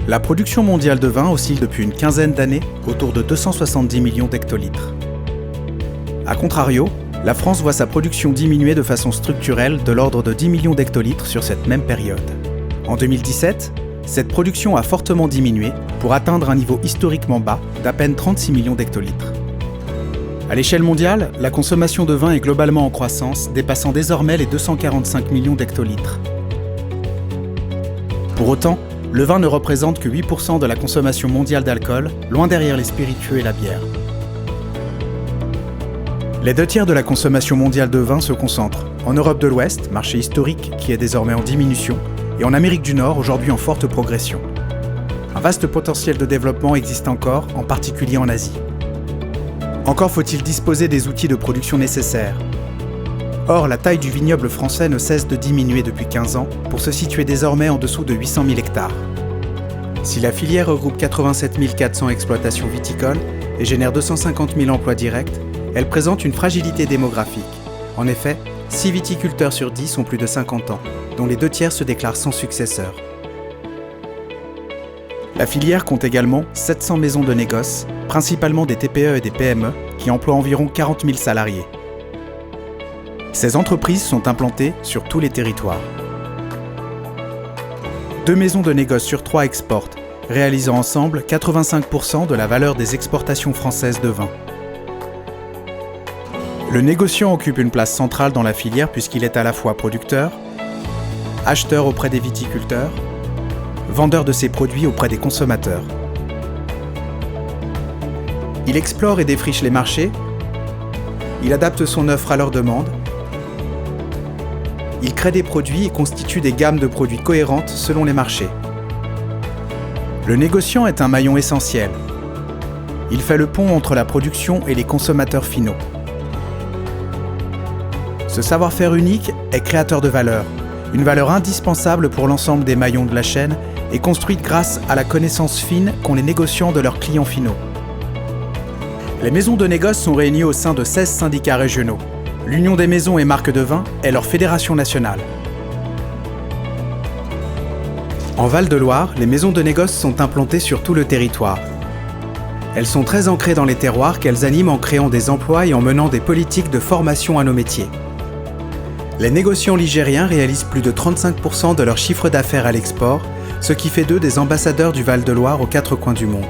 La production mondiale de vin oscille depuis une quinzaine d'années autour de 270 millions d'hectolitres. A contrario, la France voit sa production diminuer de façon structurelle de l'ordre de 10 millions d'hectolitres sur cette même période. En 2017, cette production a fortement diminué pour atteindre un niveau historiquement bas d'à peine 36 millions d'hectolitres. À l'échelle mondiale, la consommation de vin est globalement en croissance, dépassant désormais les 245 millions d'hectolitres. Pour autant, le vin ne représente que 8% de la consommation mondiale d'alcool, loin derrière les spiritueux et la bière. Les 2/3 de la consommation mondiale de vin se concentrent en Europe de l'Ouest, marché historique qui est désormais en diminution, et en Amérique du Nord, aujourd'hui en forte progression. Un vaste potentiel de développement existe encore, en particulier en Asie. Encore faut-il disposer des outils de production nécessaires. Or, la taille du vignoble français ne cesse de diminuer depuis 15 ans pour se situer désormais en dessous de 800 000 hectares. Si la filière regroupe 87 400 exploitations viticoles et génère 250 000 emplois directs, elle présente une fragilité démographique. En effet, 6 viticulteurs sur 10 ont plus de 50 ans, dont les 2/3 se déclarent sans successeur. La filière compte également 700 maisons de négoce, principalement des TPE et des PME, qui emploient environ 40 000 salariés. Ces entreprises sont implantées sur tous les territoires. 2 maisons de négoce sur 3 exportent, réalisant ensemble 85% de la valeur des exportations françaises de vin. Le négociant occupe une place centrale dans la filière puisqu'il est à la fois producteur, acheteur auprès des viticulteurs, vendeur de ses produits auprès des consommateurs. Il explore et défriche les marchés, il adapte son offre à leurs demandes, il crée des produits et constitue des gammes de produits cohérentes selon les marchés. Le négociant est un maillon essentiel. Il fait le pont entre la production et les consommateurs finaux. Ce savoir-faire unique est créateur de valeur, une valeur indispensable pour l'ensemble des maillons de la chaîne et construite grâce à la connaissance fine qu'ont les négociants de leurs clients finaux. Les maisons de négoce sont réunies au sein de 16 syndicats régionaux. L'Union des maisons et marques de vin est leur fédération nationale. En Val-de-Loire, les maisons de négoce sont implantées sur tout le territoire. Elles sont très ancrées dans les terroirs qu'elles animent en créant des emplois et en menant des politiques de formation à nos métiers. Les négociants ligériens réalisent plus de 35% de leur chiffre d'affaires à l'export, ce qui fait d'eux des ambassadeurs du Val-de-Loire aux 4 coins du monde.